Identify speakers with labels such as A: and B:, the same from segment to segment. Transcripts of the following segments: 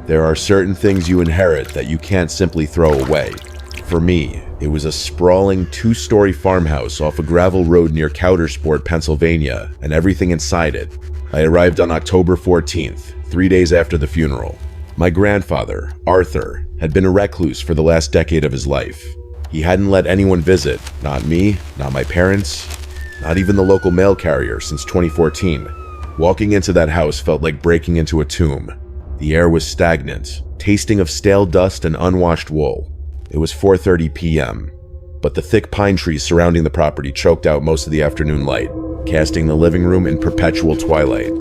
A: There are certain things you inherit that you can't simply throw away. For me, it was a sprawling 2-story farmhouse off a gravel road near Coudersport, Pennsylvania, and everything inside it. I arrived on October 14th, 3 days after the funeral. My grandfather, Arthur, had been a recluse for the last decade of his life. He hadn't let anyone visit, not me, not my parents, not even the local mail carrier since 2014. Walking into that house felt like breaking into a tomb. The air was stagnant, tasting of stale dust and unwashed wool. It was 4:30 p.m., but the thick pine trees surrounding the property choked out most of the afternoon light, casting the living room in perpetual twilight.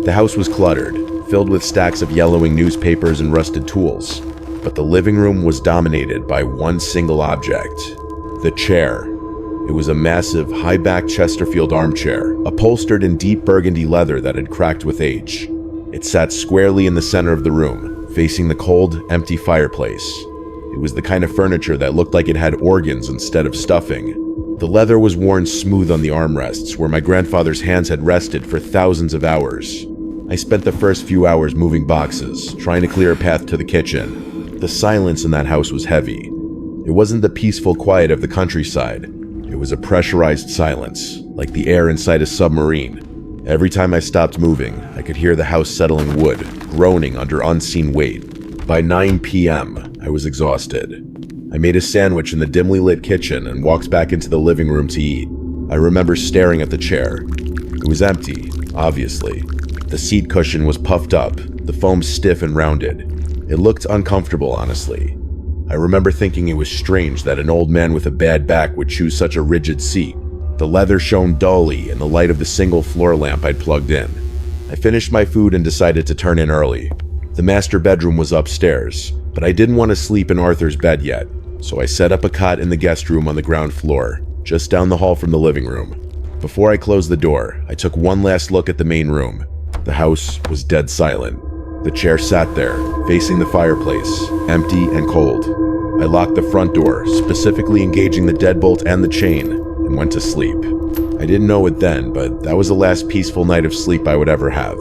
A: The house was cluttered, filled with stacks of yellowing newspapers and rusted tools, but the living room was dominated by one single object: the chair. It was a massive, high-backed Chesterfield armchair, upholstered in deep burgundy leather that had cracked with age. It sat squarely in the center of the room, facing the cold, empty fireplace. It was the kind of furniture that looked like it had organs instead of stuffing. The leather was worn smooth on the armrests, where my grandfather's hands had rested for thousands of hours. I spent the first few hours moving boxes, trying to clear a path to the kitchen. The silence in that house was heavy. It wasn't the peaceful quiet of the countryside. It was a pressurized silence, like the air inside a submarine. Every time I stopped moving, I could hear the house settling wood, groaning under unseen weight. By 9 p.m., I was exhausted. I made a sandwich in the dimly lit kitchen and walked back into the living room to eat. I remember staring at the chair. It was empty, obviously. The seat cushion was puffed up, the foam stiff and rounded. It looked uncomfortable, honestly. I remember thinking it was strange that an old man with a bad back would choose such a rigid seat. The leather shone dully in the light of the single floor lamp I'd plugged in. I finished my food and decided to turn in early. The master bedroom was upstairs, but I didn't want to sleep in Arthur's bed yet, so I set up a cot in the guest room on the ground floor, just down the hall from the living room. Before I closed the door, I took one last look at the main room. The house was dead silent. The chair sat there, facing the fireplace, empty and cold. I locked the front door, specifically engaging the deadbolt and the chain, and went to sleep. I didn't know it then, but that was the last peaceful night of sleep I would ever have.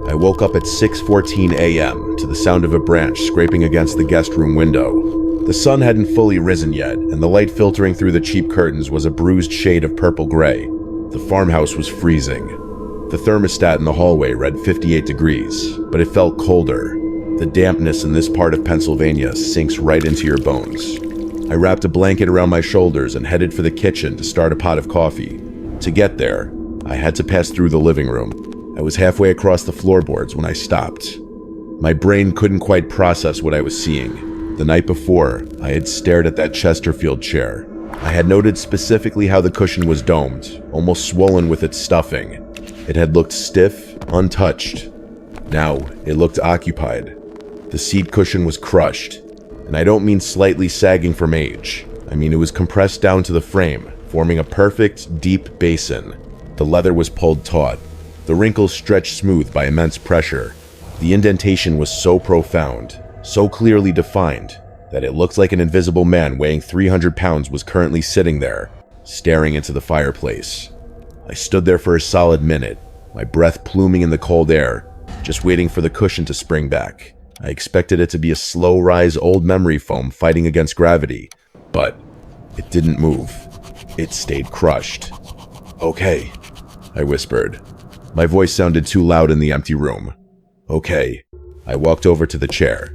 A: I woke up at 6:14 a.m. to the sound of a branch scraping against the guest room window. The sun hadn't fully risen yet, and the light filtering through the cheap curtains was a bruised shade of purple gray. The farmhouse was freezing. The thermostat in the hallway read 58 degrees, but it felt colder. The dampness in this part of Pennsylvania sinks right into your bones. I wrapped a blanket around my shoulders and headed for the kitchen to start a pot of coffee. To get there, I had to pass through the living room. I was halfway across the floorboards when I stopped. My brain couldn't quite process what I was seeing. The night before, I had stared at that Chesterfield chair. I had noted specifically how the cushion was domed, almost swollen with its stuffing. It had looked stiff, untouched. Now, it looked occupied. The seat cushion was crushed, and I don't mean slightly sagging from age. I mean it was compressed down to the frame, forming a perfect, deep basin. The leather was pulled taut. The wrinkles stretched smooth by immense pressure. The indentation was so profound, so clearly defined, that it looked like an invisible man weighing 300 pounds was currently sitting there, staring into the fireplace. I stood there for a solid minute, my breath pluming in the cold air, just waiting for the cushion to spring back. I expected it to be a slow-rise old memory foam fighting against gravity, but it didn't move. It stayed crushed. "Okay," I whispered. My voice sounded too loud in the empty room. "Okay." I walked over to the chair.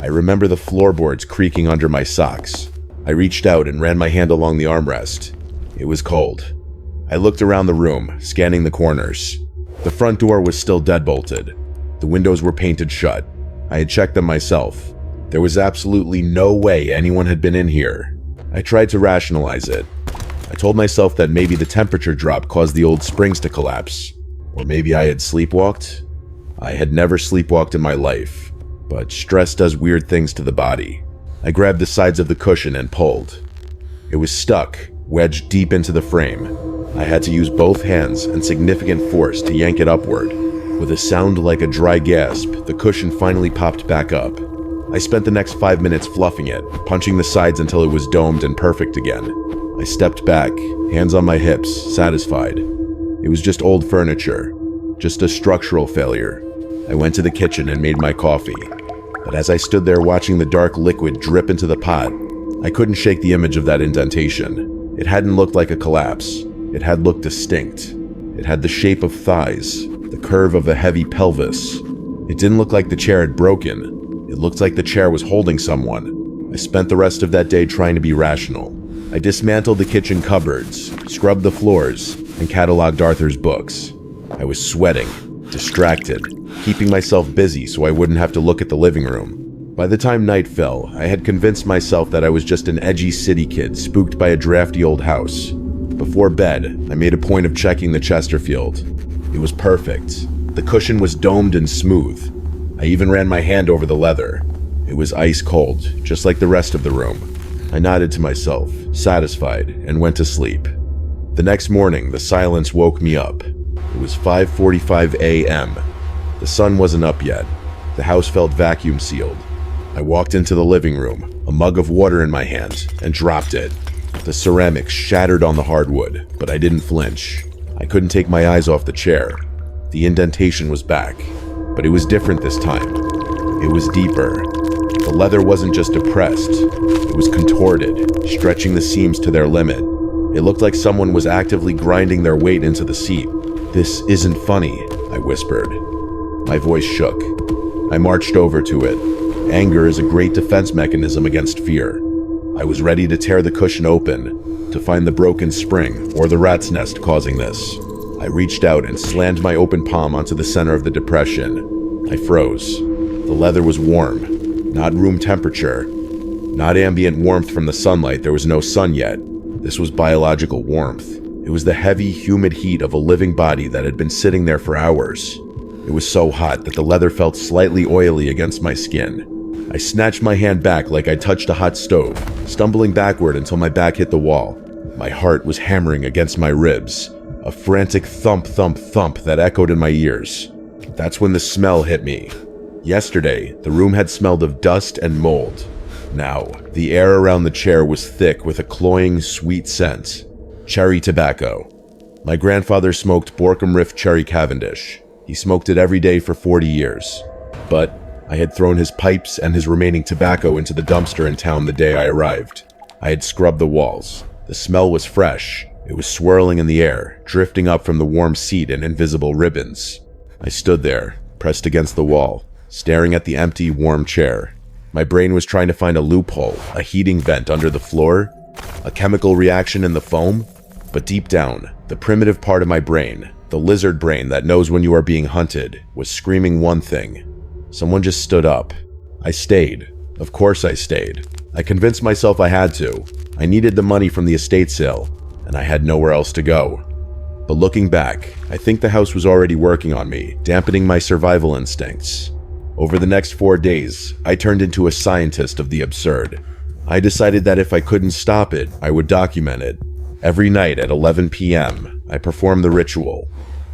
A: I remember the floorboards creaking under my socks. I reached out and ran my hand along the armrest. It was cold. I looked around the room, scanning the corners. The front door was still deadbolted. The windows were painted shut. I had checked them myself. There was absolutely no way anyone had been in here. I tried to rationalize it. I told myself that maybe the temperature drop caused the old springs to collapse. Or maybe I had sleepwalked. I had never sleepwalked in my life, but stress does weird things to the body. I grabbed the sides of the cushion and pulled. It was stuck, wedged deep into the frame. I had to use both hands and significant force to yank it upward. With a sound like a dry gasp, the cushion finally popped back up. I spent the next 5 minutes fluffing it, punching the sides until it was domed and perfect again. I stepped back, hands on my hips, satisfied. It was just old furniture, just a structural failure. I went to the kitchen and made my coffee. But as I stood there watching the dark liquid drip into the pot, I couldn't shake the image of that indentation. It hadn't looked like a collapse. It had looked distinct. It had the shape of thighs, the curve of a heavy pelvis. It didn't look like the chair had broken. It looked like the chair was holding someone. I spent the rest of that day trying to be rational. I dismantled the kitchen cupboards, scrubbed the floors, and cataloged Arthur's books. I was sweating, distracted, keeping myself busy so I wouldn't have to look at the living room. By the time night fell, I had convinced myself that I was just an edgy city kid spooked by a drafty old house. Before bed, I made a point of checking the Chesterfield. It was perfect. The cushion was domed and smooth. I even ran my hand over the leather. It was ice cold, just like the rest of the room. I nodded to myself, satisfied, and went to sleep. The next morning, the silence woke me up. It was 5:45 a.m. The sun wasn't up yet. The house felt vacuum sealed. I walked into the living room, a mug of water in my hand, and dropped it. The ceramics shattered on the hardwood, but I didn't flinch. I couldn't take my eyes off the chair. The indentation was back, but it was different this time. It was deeper. The leather wasn't just depressed, it was contorted, stretching the seams to their limit. It looked like someone was actively grinding their weight into the seat. "This isn't funny," I whispered. My voice shook. I marched over to it. Anger is a great defense mechanism against fear. I was ready to tear the cushion open, to find the broken spring or the rat's nest causing this. I reached out and slammed my open palm onto the center of the depression. I froze. The leather was warm, not room temperature, not ambient warmth from the sunlight. There was no sun yet. This was biological warmth. It was the heavy, humid heat of a living body that had been sitting there for hours. It was so hot that the leather felt slightly oily against my skin. I snatched my hand back like I touched a hot stove, stumbling backward until my back hit the wall. My heart was hammering against my ribs, a frantic thump, thump, thump that echoed in my ears. That's when the smell hit me. Yesterday, the room had smelled of dust and mold. Now, the air around the chair was thick with a cloying, sweet scent. Cherry tobacco. My grandfather smoked Borkham Riff Cherry Cavendish. He smoked it every day for 40 years. But I had thrown his pipes and his remaining tobacco into the dumpster in town the day I arrived. I had scrubbed the walls. The smell was fresh. It was swirling in the air, drifting up from the warm seat in invisible ribbons. I stood there, pressed against the wall, staring at the empty, warm chair. My brain was trying to find a loophole, a heating vent under the floor, a chemical reaction in the foam. But deep down, the primitive part of my brain, the lizard brain that knows when you are being hunted, was screaming one thing. Someone just stood up. I stayed. Of course I stayed. I convinced myself I had to. I needed the money from the estate sale, and I had nowhere else to go. But looking back, I think the house was already working on me, dampening my survival instincts. Over the next 4 days, I turned into a scientist of the absurd. I decided that if I couldn't stop it, I would document it. Every night at 11 p.m., I performed the ritual.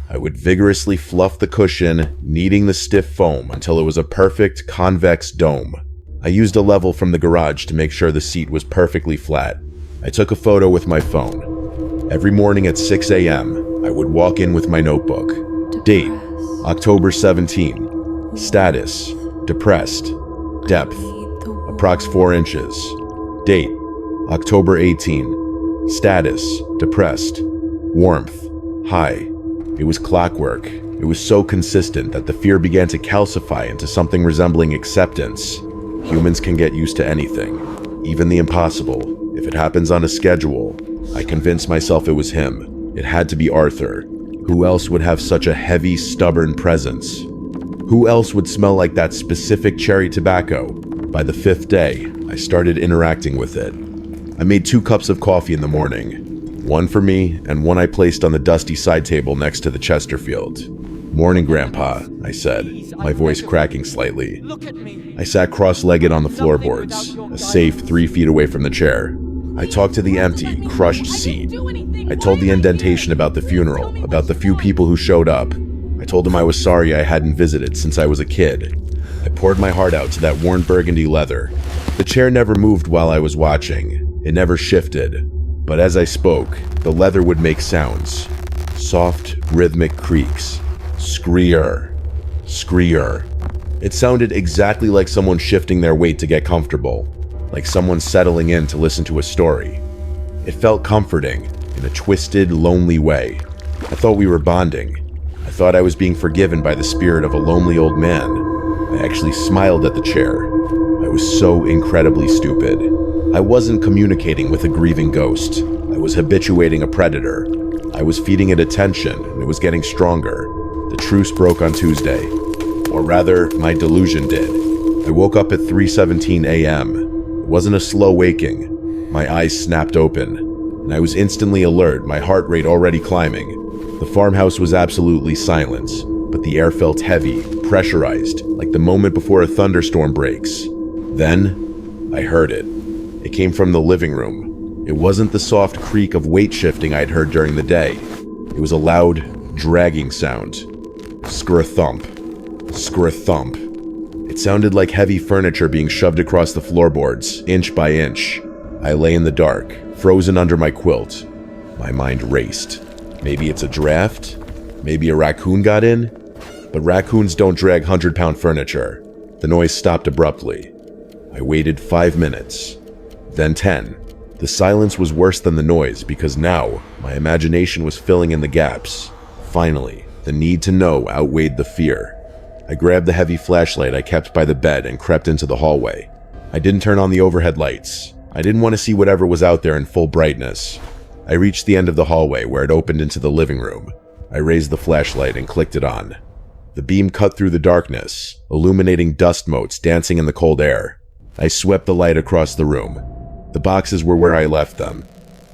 A: I would vigorously fluff the cushion, kneading the stiff foam until it was a perfect convex dome. I used a level from the garage to make sure the seat was perfectly flat. I took a photo with my phone. Every morning at 6 a.m., I would walk in with my notebook. Date, October 17. Status, depressed. Depth, approx 4 inches. Date, October 18. Status, depressed. Warmth, high. It was clockwork. It was so consistent that the fear began to calcify into something resembling acceptance. Humans can get used to anything, even the impossible. If it happens on a schedule, I convinced myself it was him. It had to be Arthur. Who else would have such a heavy, stubborn presence? Who else would smell like that specific cherry tobacco? By the 5th day, I started interacting with it. I made 2 cups of coffee in the morning. One for me, and one I placed on the dusty side table next to the Chesterfield. "Morning, Grandpa," I said, my voice cracking slightly. I sat cross-legged on the floorboards, a safe 3 feet away from the chair. I talked to the empty, crushed seat. I told the indentation about the funeral, about the few people who showed up. I told him I was sorry I hadn't visited since I was a kid. I poured my heart out to that worn burgundy leather. The chair never moved while I was watching. It never shifted. But as I spoke, the leather would make sounds. Soft, rhythmic creaks. Screer. Screer. It sounded exactly like someone shifting their weight to get comfortable, like someone settling in to listen to a story. It felt comforting, in a twisted, lonely way. I thought we were bonding. I thought I was being forgiven by the spirit of a lonely old man. I actually smiled at the chair. I was so incredibly stupid. I wasn't communicating with a grieving ghost. I was habituating a predator. I was feeding it attention, and it was getting stronger. The truce broke on Tuesday. Or rather, my delusion did. I woke up at 3:17 a.m. It wasn't a slow waking. My eyes snapped open, and I was instantly alert, my heart rate already climbing. The farmhouse was absolutely silent, but the air felt heavy, pressurized, like the moment before a thunderstorm breaks. Then, I heard it. It came from the living room. It wasn't the soft creak of weight shifting I'd heard during the day. It was a loud, dragging sound. Scr-a-thump. Scr-a-thump. It sounded like heavy furniture being shoved across the floorboards, inch by inch. I lay in the dark, frozen under my quilt. My mind raced. Maybe it's a draft? Maybe a raccoon got in? But raccoons don't drag 100-pound furniture. The noise stopped abruptly. I waited 5 minutes. Then 10. The silence was worse than the noise because now my imagination was filling in the gaps. Finally, the need to know outweighed the fear. I grabbed the heavy flashlight I kept by the bed and crept into the hallway. I didn't turn on the overhead lights. I didn't want to see whatever was out there in full brightness. I reached the end of the hallway where it opened into the living room. I raised the flashlight and clicked it on. The beam cut through the darkness, illuminating dust motes dancing in the cold air. I swept the light across the room. The boxes were where I left them.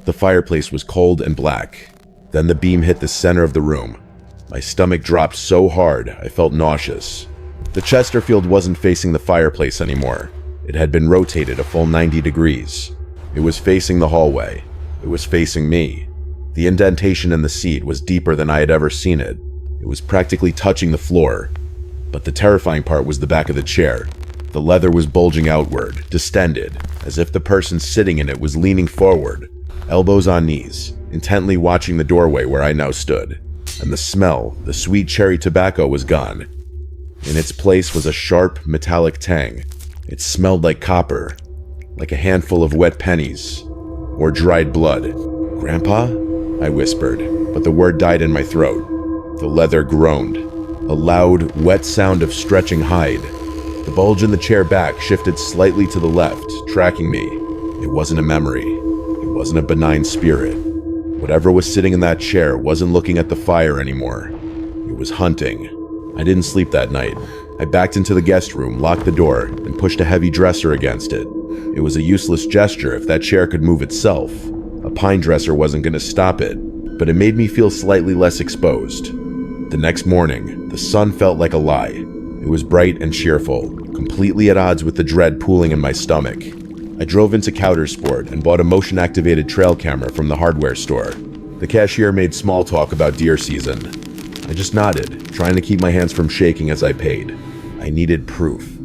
A: The fireplace was cold and black. Then the beam hit the center of the room. My stomach dropped so hard, I felt nauseous. The Chesterfield wasn't facing the fireplace anymore. It had been rotated a full 90 degrees. It was facing the hallway. It was facing me. The indentation in the seat was deeper than I had ever seen it. It was practically touching the floor. But the terrifying part was the back of the chair. The leather was bulging outward, distended, as if the person sitting in it was leaning forward, elbows on knees, intently watching the doorway where I now stood. And the smell, the sweet cherry tobacco, was gone. In its place was a sharp, metallic tang. It smelled like copper, like a handful of wet pennies, or dried blood. "Grandpa?" I whispered, but the word died in my throat. The leather groaned, a loud, wet sound of stretching hide. The bulge in the chair back shifted slightly to the left, tracking me. It wasn't a memory. It wasn't a benign spirit. Whatever was sitting in that chair wasn't looking at the fire anymore. It was hunting. I didn't sleep that night. I backed into the guest room, locked the door, and pushed a heavy dresser against it. It was a useless gesture if that chair could move itself. A pine dresser wasn't going to stop it, but it made me feel slightly less exposed. The next morning, the sun felt like a lie. It was bright and cheerful, completely at odds with the dread pooling in my stomach. I drove into Countersport and bought a motion-activated trail camera from the hardware store. The cashier made small talk about deer season. I just nodded, trying to keep my hands from shaking as I paid. I needed proof.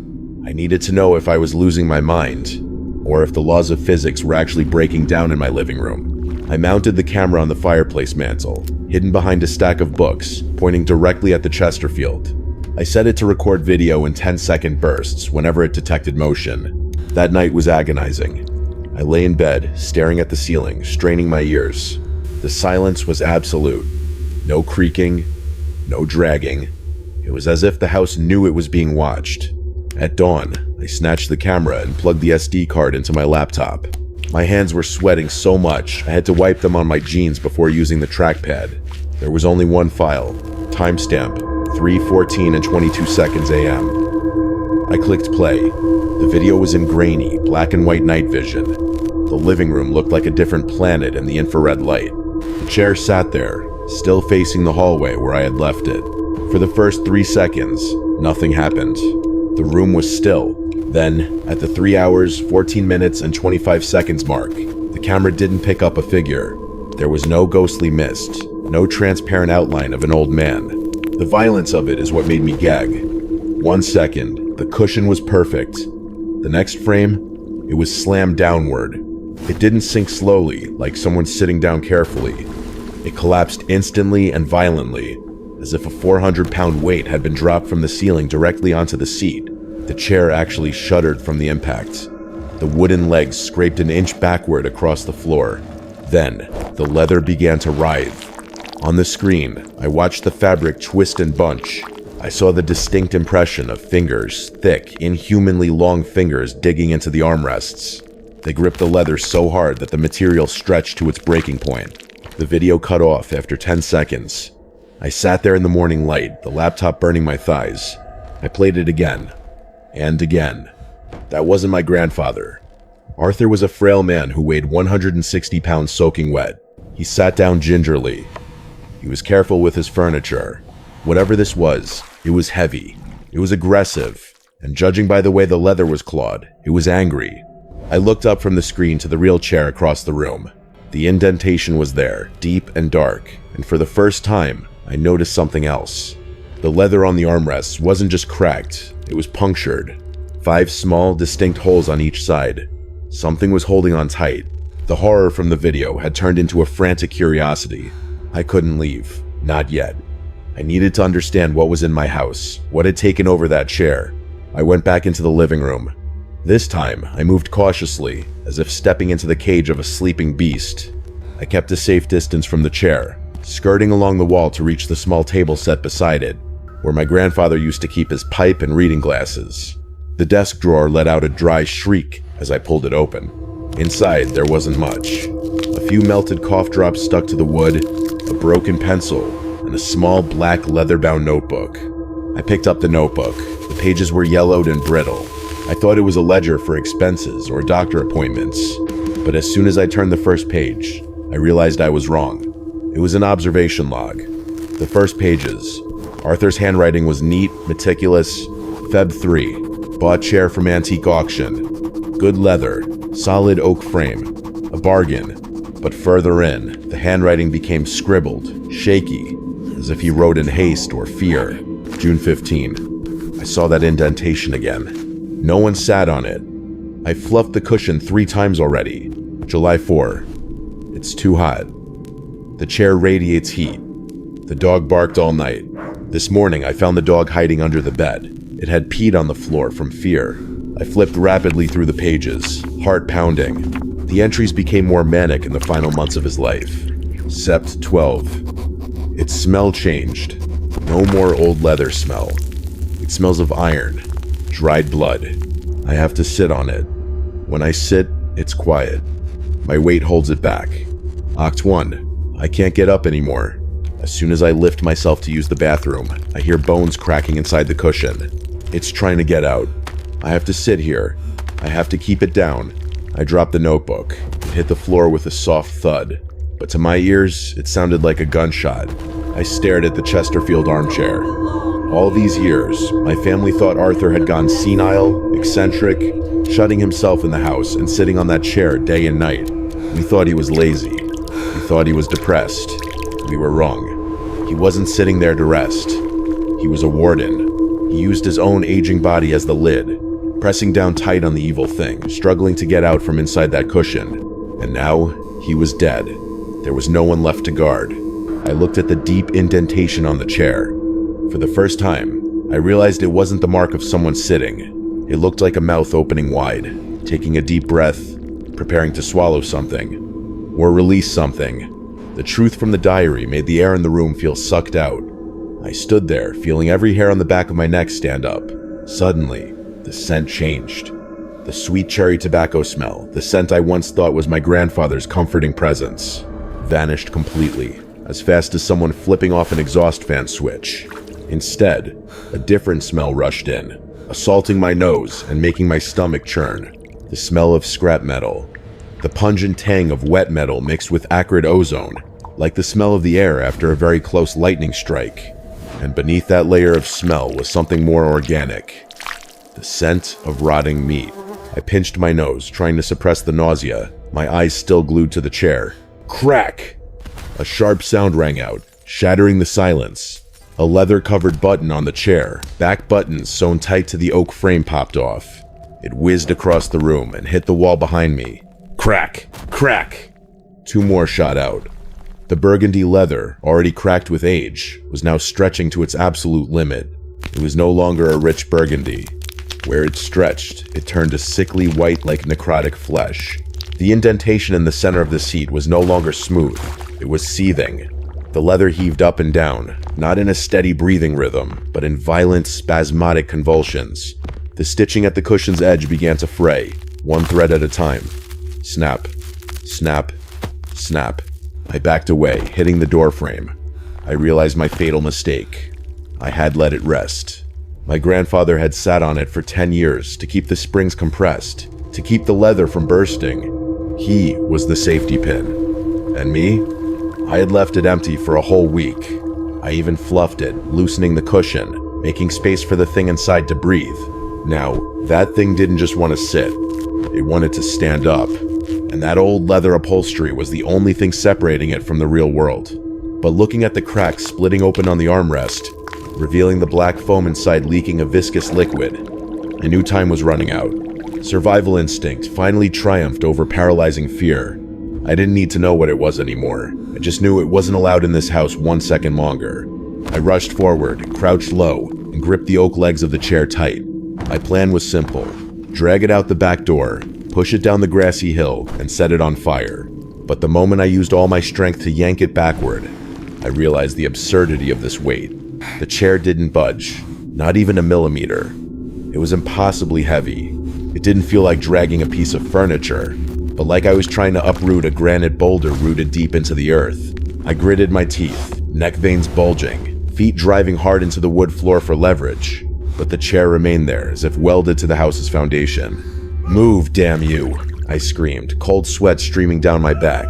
A: I needed to know if I was losing my mind, or if the laws of physics were actually breaking down in my living room. I mounted the camera on the fireplace mantle, hidden behind a stack of books, pointing directly at the Chesterfield. I set it to record video in 10-second bursts whenever it detected motion. That night was agonizing. I lay in bed, staring at the ceiling, straining my ears. The silence was absolute. No creaking, no dragging. It was as if the house knew it was being watched. At dawn, I snatched the camera and plugged the SD card into my laptop. My hands were sweating so much, I had to wipe them on my jeans before using the trackpad. There was only one file, timestamp, 3:14 and 22 seconds AM. I clicked play. The video was in grainy, black and white night vision. The living room looked like a different planet in the infrared light. The chair sat there, still facing the hallway where I had left it. For the first 3 seconds, nothing happened. The room was still. Then, at the 3 hours, 14 minutes, and 25 seconds mark, the camera didn't pick up a figure. There was no ghostly mist, no transparent outline of an old man. The violence of it is what made me gag. 1 second, the cushion was perfect. The next frame, it was slammed downward. It didn't sink slowly, like someone sitting down carefully. It collapsed instantly and violently. as if a 400-pound weight had been dropped from the ceiling directly onto the seat. The chair actually shuddered from the impact. The wooden legs scraped an inch backward across the floor. Then, the leather began to writhe. On the screen, I watched the fabric twist and bunch. I saw the distinct impression of fingers, thick, inhumanly long fingers digging into the armrests. They gripped the leather so hard that the material stretched to its breaking point. The video cut off after 10 seconds. I sat there in the morning light, the laptop burning my thighs. I played it again. And again. That wasn't my grandfather. Arthur was a frail man who weighed 160 pounds soaking wet. He sat down gingerly. He was careful with his furniture. Whatever this was, it was heavy. It was aggressive. And judging by the way the leather was clawed, it was angry. I looked up from the screen to the real chair across the room. The indentation was there, deep and dark, and for the first time, I noticed something else. The leather on the armrests wasn't just cracked, it was punctured. 5 small, distinct holes on each side. Something was holding on tight. The horror from the video had turned into a frantic curiosity. I couldn't leave. Not yet. I needed to understand what was in my house, what had taken over that chair. I went back into the living room. This time, I moved cautiously, as if stepping into the cage of a sleeping beast. I kept a safe distance from the chair, skirting along the wall to reach the small table set beside it, where my grandfather used to keep his pipe and reading glasses. The desk drawer let out a dry shriek as I pulled it open. Inside, there wasn't much. A few melted cough drops stuck to the wood, a broken pencil, and a small black leather-bound notebook. I picked up the notebook. The pages were yellowed and brittle. I thought it was a ledger for expenses or doctor appointments, but as soon as I turned the first page, I realized I was wrong. It was an observation log. The first pages. Arthur's handwriting was neat, meticulous. Feb 3. Bought chair from antique auction. Good leather. Solid oak frame. A bargain. But further in, the handwriting became scribbled, shaky, as if he wrote in haste or fear. June 15. I saw that indentation again. No one sat on it. I fluffed the cushion 3 times already. July 4. It's too hot. The chair radiates heat. The dog barked all night. This morning, I found the dog hiding under the bed. It had peed on the floor from fear. I flipped rapidly through the pages, heart pounding. The entries became more manic in the final months of his life. Sept 12. Its smell changed. No more old leather smell. It smells of iron. Dried blood. I have to sit on it. When I sit, it's quiet. My weight holds it back. Oct 1. I can't get up anymore. As soon as I lift myself to use the bathroom, I hear bones cracking inside the cushion. It's trying to get out. I have to sit here. I have to keep it down. I dropped the notebook. It hit the floor with a soft thud. But to my ears, it sounded like a gunshot. I stared at the Chesterfield armchair. All these years, my family thought Arthur had gone senile, eccentric, shutting himself in the house and sitting on that chair day and night. We thought he was lazy. We thought he was depressed. We were wrong. He wasn't sitting there to rest. He was a warden. He used his own aging body as the lid, pressing down tight on the evil thing, struggling to get out from inside that cushion. And now, he was dead. There was no one left to guard. I looked at the deep indentation on the chair. For the first time, I realized it wasn't the mark of someone sitting. It looked like a mouth opening wide, taking a deep breath, preparing to swallow something, or release something. The truth from the diary made the air in the room feel sucked out. I stood there, feeling every hair on the back of my neck stand up. Suddenly, the scent changed. The sweet cherry tobacco smell, the scent I once thought was my grandfather's comforting presence, vanished completely, as fast as someone flipping off an exhaust fan switch. Instead, a different smell rushed in, assaulting my nose and making my stomach churn. The smell of scrap metal. The pungent tang of wet metal mixed with acrid ozone, like the smell of the air after a very close lightning strike. And beneath that layer of smell was something more organic. The scent of rotting meat. I pinched my nose, trying to suppress the nausea, my eyes still glued to the chair. Crack! A sharp sound rang out, shattering the silence. A leather-covered button on the chair, back buttons sewn tight to the oak frame, popped off. It whizzed across the room and hit the wall behind me. Crack! Crack! 2 more shot out. The burgundy leather, already cracked with age, was now stretching to its absolute limit. It was no longer a rich burgundy. Where it stretched, it turned a sickly white like necrotic flesh. The indentation in the center of the seat was no longer smooth. It was seething. The leather heaved up and down, not in a steady breathing rhythm, but in violent, spasmodic convulsions. The stitching at the cushion's edge began to fray, one thread at a time. Snap, snap, snap. I backed away, hitting the door frame. I realized my fatal mistake. I had let it rest. My grandfather had sat on it for 10 years to keep the springs compressed, to keep the leather from bursting. He was the safety pin. And me? I had left it empty for a whole week. I even fluffed it, loosening the cushion, making space for the thing inside to breathe. Now, that thing didn't just want to sit. It wanted to stand up. And that old leather upholstery was the only thing separating it from the real world. But looking at the cracks splitting open on the armrest, revealing the black foam inside leaking a viscous liquid, I knew time was running out. Survival instinct finally triumphed over paralyzing fear. I didn't need to know what it was anymore. I just knew it wasn't allowed in this house 1 second longer. I rushed forward, crouched low, and gripped the oak legs of the chair tight. My plan was simple. Drag it out the back door, push it down the grassy hill, and set it on fire. But the moment I used all my strength to yank it backward, I realized the absurdity of this weight. The chair didn't budge, not even a millimeter. It was impossibly heavy. It didn't feel like dragging a piece of furniture, but like I was trying to uproot a granite boulder rooted deep into the earth. I gritted my teeth, neck veins bulging, feet driving hard into the wood floor for leverage, but the chair remained there as if welded to the house's foundation. "Move, damn you!" I screamed, cold sweat streaming down my back.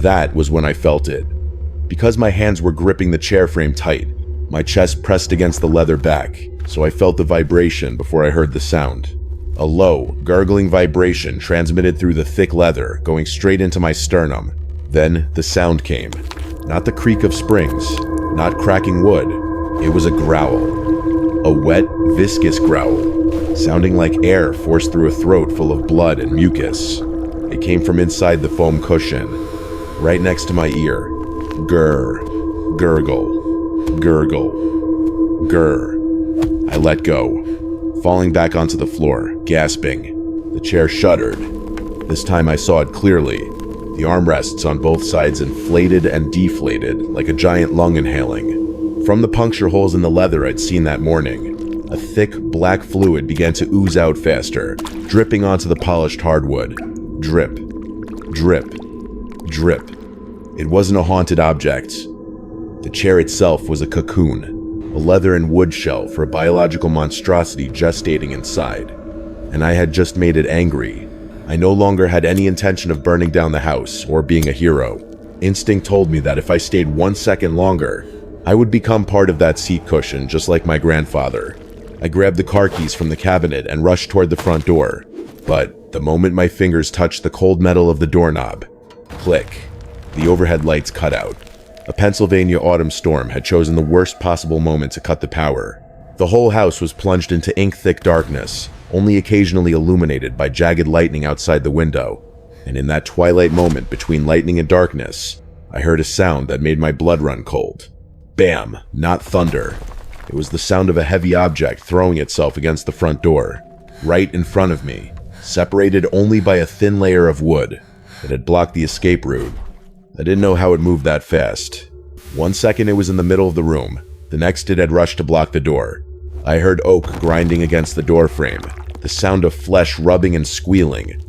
A: That was when I felt it. Because my hands were gripping the chair frame tight, my chest pressed against the leather back, so I felt the vibration before I heard the sound. A low, gurgling vibration transmitted through the thick leather, going straight into my sternum. Then the sound came. Not the creak of springs, not cracking wood. It was a growl. A wet, viscous growl, sounding like air forced through a throat full of blood and mucus. It came from inside the foam cushion, right next to my ear. Grr, gurgle, gurgle, grr. I let go, falling back onto the floor, gasping. The chair shuddered. This time I saw it clearly. The armrests on both sides inflated and deflated like a giant lung inhaling. From the puncture holes in the leather I'd seen that morning, a thick black fluid began to ooze out faster, dripping onto the polished hardwood. Drip, drip, drip. It wasn't a haunted object. The chair itself was a cocoon, a leather and wood shell for a biological monstrosity gestating inside. And I had just made it angry. I no longer had any intention of burning down the house or being a hero. Instinct told me that if I stayed 1 second longer, I would become part of that seat cushion just like my grandfather. I grabbed the car keys from the cabinet and rushed toward the front door. But the moment my fingers touched the cold metal of the doorknob, click, the overhead lights cut out. A Pennsylvania autumn storm had chosen the worst possible moment to cut the power. The whole house was plunged into ink-thick darkness, only occasionally illuminated by jagged lightning outside the window. And in that twilight moment between lightning and darkness, I heard a sound that made my blood run cold. Bam! Not thunder. It was the sound of a heavy object throwing itself against the front door, right in front of me, separated only by a thin layer of wood that had blocked the escape route. I didn't know how it moved that fast. 1 second it was in the middle of the room, the next it had rushed to block the door. I heard oak grinding against the door frame, the sound of flesh rubbing and squealing.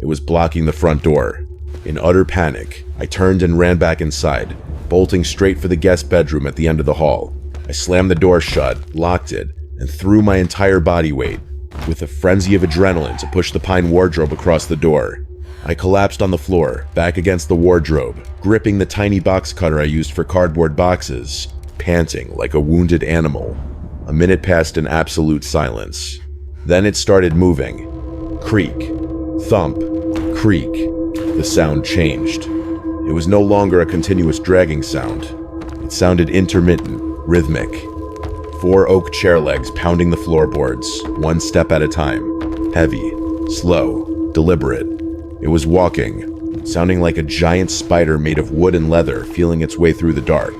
A: It was blocking the front door. In utter panic, I turned and ran back inside, bolting straight for the guest bedroom at the end of the hall. I slammed the door shut, locked it, and threw my entire body weight, with a frenzy of adrenaline, to push the pine wardrobe across the door. I collapsed on the floor, back against the wardrobe, gripping the tiny box cutter I used for cardboard boxes, panting like a wounded animal. A minute passed in absolute silence. Then it started moving. Creak, thump, creak. The sound changed. It was no longer a continuous dragging sound. It sounded intermittent, rhythmic. 4 oak chair legs pounding the floorboards, 1 step at a time. Heavy, slow, deliberate. It was walking, sounding like a giant spider made of wood and leather feeling its way through the dark.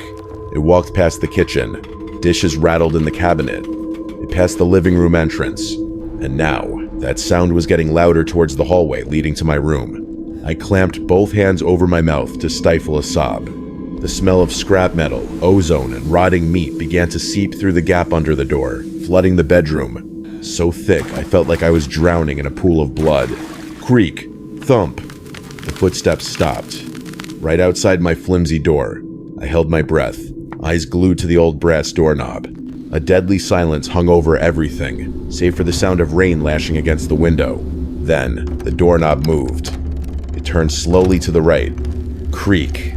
A: It walked past the kitchen. Dishes rattled in the cabinet. It passed the living room entrance. And now, that sound was getting louder towards the hallway leading to my room. I clamped both hands over my mouth to stifle a sob. The smell of scrap metal, ozone, and rotting meat began to seep through the gap under the door, flooding the bedroom. So thick, I felt like I was drowning in a pool of blood. Creak. Thump. The footsteps stopped. Right outside my flimsy door. I held my breath, eyes glued to the old brass doorknob. A deadly silence hung over everything, save for the sound of rain lashing against the window. Then, the doorknob moved. It turned slowly to the right. Creak.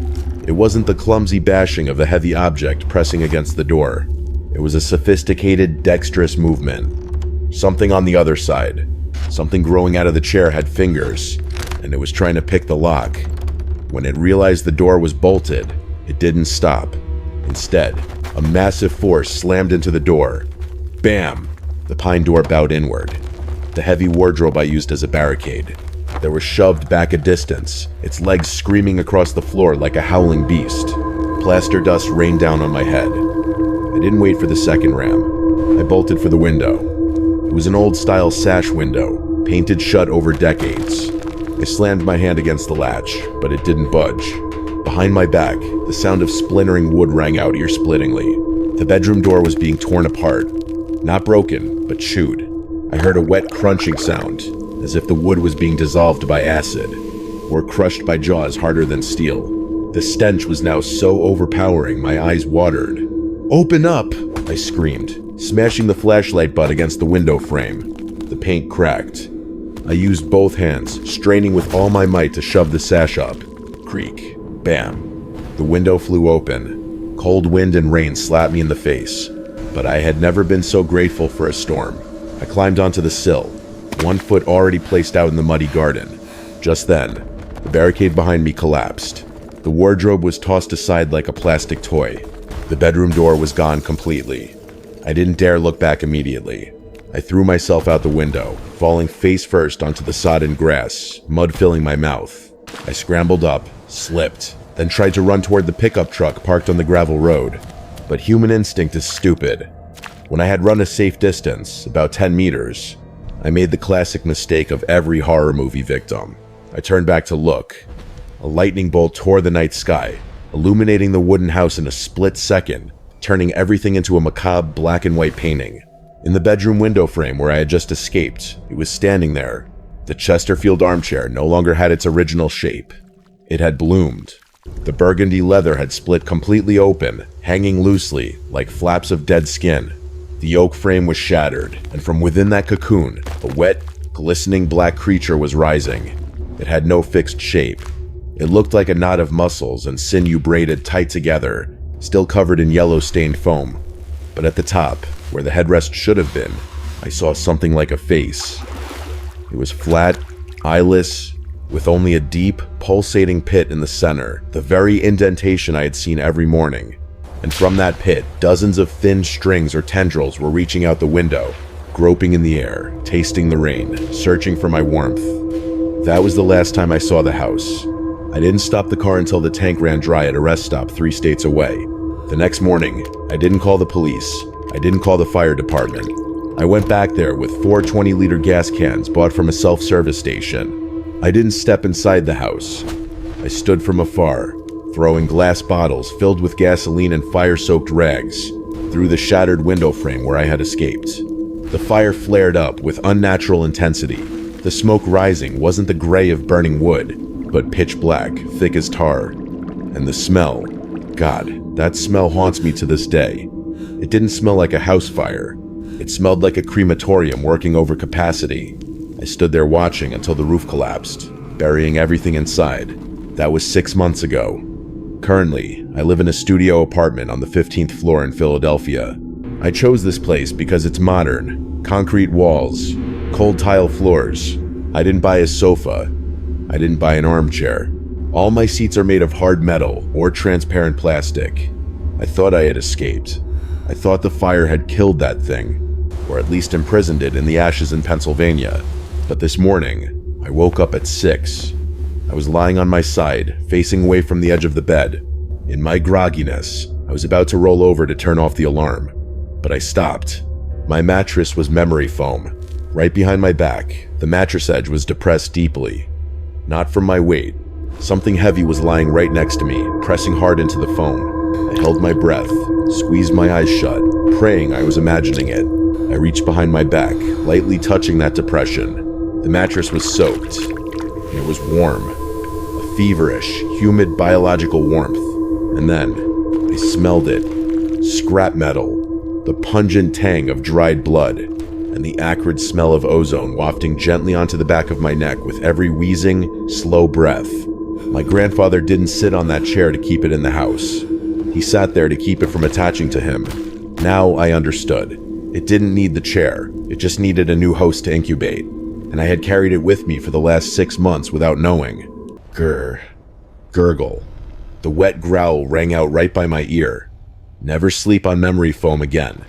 A: It wasn't the clumsy bashing of a heavy object pressing against the door. It was a sophisticated, dexterous movement. Something on the other side. Something growing out of the chair had fingers, and it was trying to pick the lock. When it realized the door was bolted, it didn't stop. Instead, a massive force slammed into the door. Bam! The pine door bowed inward. The heavy wardrobe I used as a barricade. They were shoved back a distance, its legs screaming across the floor like a howling beast. Plaster dust rained down on my head. I didn't wait for the second ram. I bolted for the window. It was an old-style sash window, painted shut over decades. I slammed my hand against the latch, but it didn't budge. Behind my back, the sound of splintering wood rang out ear-splittingly. The bedroom door was being torn apart. Not broken, but chewed. I heard a wet crunching sound, as if the wood was being dissolved by acid, or crushed by jaws harder than steel. The stench was now so overpowering my eyes watered. "Open up!" I screamed, smashing the flashlight butt against the window frame. The paint cracked. I used both hands, straining with all my might to shove the sash up. Creak. Bam. The window flew open. Cold wind and rain slapped me in the face. But I had never been so grateful for a storm. I climbed onto the sill, one foot already placed out in the muddy garden. Just then, the barricade behind me collapsed. The wardrobe was tossed aside like a plastic toy. The bedroom door was gone completely. I didn't dare look back immediately. I threw myself out the window, falling face first onto the sodden grass, mud filling my mouth. I scrambled up, slipped, then tried to run toward the pickup truck parked on the gravel road. But human instinct is stupid. When I had run a safe distance, about 10 meters, I made the classic mistake of every horror movie victim. I turned back to look. A lightning bolt tore the night sky, illuminating the wooden house in a split second, turning everything into a macabre black and white painting. In the bedroom window frame where I had just escaped, it was standing there. The Chesterfield armchair no longer had its original shape. It had bloomed. The burgundy leather had split completely open, hanging loosely, like flaps of dead skin. The oak frame was shattered, and from within that cocoon, a wet, glistening black creature was rising. It had no fixed shape. It looked like a knot of muscles and sinew braided tight together, still covered in yellow-stained foam. But at the top, where the headrest should have been, I saw something like a face. It was flat, eyeless, with only a deep, pulsating pit in the center, the very indentation I had seen every morning. And from that pit, dozens of thin strings or tendrils were reaching out the window, groping in the air, tasting the rain, searching for my warmth. That was the last time I saw the house. I didn't stop the car until the tank ran dry at a rest stop 3 states away. The next morning, I didn't call the police. I didn't call the fire department. I went back there with 4 20-liter gas cans bought from a self-service station. I didn't step inside the house. I stood from afar, throwing glass bottles filled with gasoline and fire-soaked rags through the shattered window frame where I had escaped. The fire flared up with unnatural intensity. The smoke rising wasn't the gray of burning wood, but pitch black, thick as tar. And the smell, God, that smell haunts me to this day. It didn't smell like a house fire. It smelled like a crematorium working over capacity. I stood there watching until the roof collapsed, burying everything inside. That was 6 months ago. Currently, I live in a studio apartment on the 15th floor in Philadelphia. I chose this place because it's modern, concrete walls, cold tile floors. I didn't buy a sofa. I didn't buy an armchair. All my seats are made of hard metal or transparent plastic. I thought I had escaped. I thought the fire had killed that thing, or at least imprisoned it in the ashes in Pennsylvania. But this morning, I woke up at 6. I was lying on my side, facing away from the edge of the bed. In my grogginess, I was about to roll over to turn off the alarm, but I stopped. My mattress was memory foam. Right behind my back, the mattress edge was depressed deeply. Not from my weight. Something heavy was lying right next to me, pressing hard into the foam. I held my breath, squeezed my eyes shut, praying I was imagining it. I reached behind my back, lightly touching that depression. The mattress was soaked, and it was warm. A feverish, humid biological warmth. And then, I smelled it. Scrap metal, the pungent tang of dried blood, and the acrid smell of ozone wafting gently onto the back of my neck with every wheezing, slow breath. My grandfather didn't sit on that chair to keep it in the house. He sat there to keep it from attaching to him. Now I understood. It didn't need the chair. It just needed a new host to incubate. And I had carried it with me for the last 6 months without knowing. Gurgle. The wet growl rang out right by my ear. Never sleep on memory foam again.